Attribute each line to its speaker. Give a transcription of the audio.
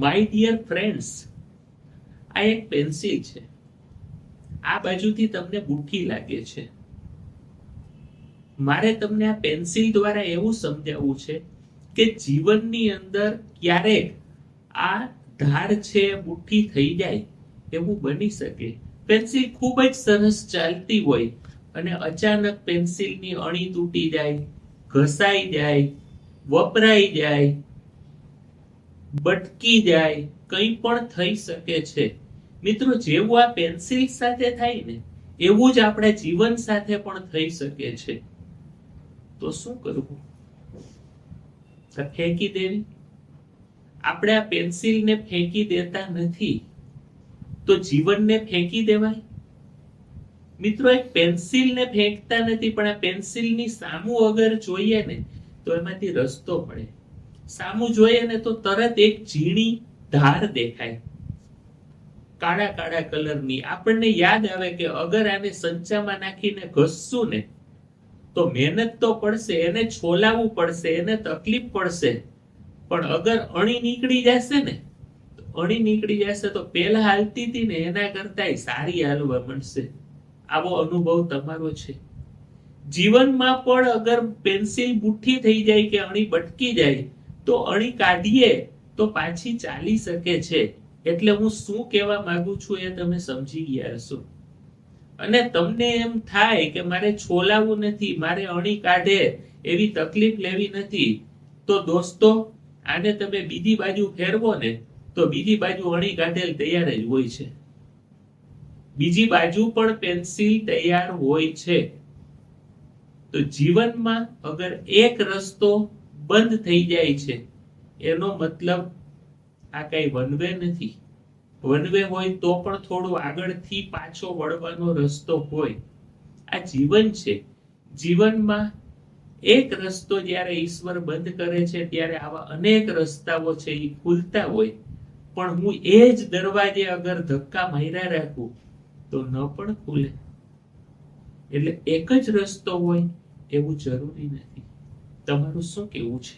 Speaker 1: My dear friends, આ એક pencil છે. આ બાજુથી તમને બુઠ્ઠી લાગે છે. મારે તમને આ પેન્સિલ દ્વારા એવું સમજાવવું છે કે જીવનની અંદર ક્યારેક આ ધાર છે બુઠ્ઠી થઈ જાય એવું બની શકે. પેન્સિલ ખૂબ જ સરસ ચાલતી હોય અને અચાનક પેન્સિલની અણી તૂટી જાય, ઘસાઈ જાય, વપરાઈ જાય, બટકી જાય, કંઈ પણ થઈ શકે છે. મિત્રો, જેવું આ પેન્સિલ સાથે થાય ને એવું જ આપણા જીવન સાથે પણ થઈ શકે છે. તો શું કરવું? ફેંકી દેવી? આપણે આ પેન્સિલને ફેંકી દેતા નથી, તો જીવનને ફેંકી દેવાય? મિત્રો, એક પેન્સિલને ફેંકતા નથી, પણ આ પેન્સિલની સામું અગર જોઈએ ને તો એમાંથી રસ્તો પડે. સામું જોઈએ ને તો તરત એક ઝીણી ધાર દેખાય, કાળા કાળા કલરની. આપણને યાદ આવે કે અગર આને સંચામાં નાખીને ઘસશું ને તો મહેનત તો પડશે, એને છોલાવવું પડશે, એને તકલીફ પડશે, પણ અગર અણી નીકળી જશે ને, અણી નીકળી જશે તો પેલા હાલતી હતી ને એના કરતા સારી હાલવા મળશે. આવો અનુભવ તમારો છે? જીવનમાં પણ અગર પેન્સિલ બુઠ્ઠી થઈ જાય કે અણી બટકી જાય તો અણી કાઢીએ તો પાછી ચાલી શકે છે. એટલે હું શું કહેવા માંગુ છું એ તમે સમજી ગયા હશો. અને તમને એમ થાય કે મારે છોલાવવું નથી, મારે અણી કાઢે એવી તકલીફ લેવી નથી, તો દોસ્તો આને તમે બીજી બાજુ ફેરવો ને તો બીજી બાજુ અણી કાઢેલ તૈયાર જ હોય છે. બીજી બાજુ પણ પેન્સિલ તૈયાર હોય છે. તો જીવનમાં અગર એક રસ્તો બંધ થઈ જાય છે એનો મતલબ આ કઈ વન વે નથી. વન વે હોય તો પણ થોડું આગળથી પાછો વળવાનો રસ્તો હોય. આ જીવન છે. જીવનમાં એક રસ્તો જ્યારે ઈશ્વર બંધ કરે છે ત્યારે આવા અનેક રસ્તાઓ છે એ ખુલતા હોય, પણ હું એ જ દરવાજે અગર ધક્કા માર્યા રાખું તો ન પણ ખુલે. એટલે એક જ રસ્તો હોય એવું જરૂરી નથી. તમારું શું કહેવું છે?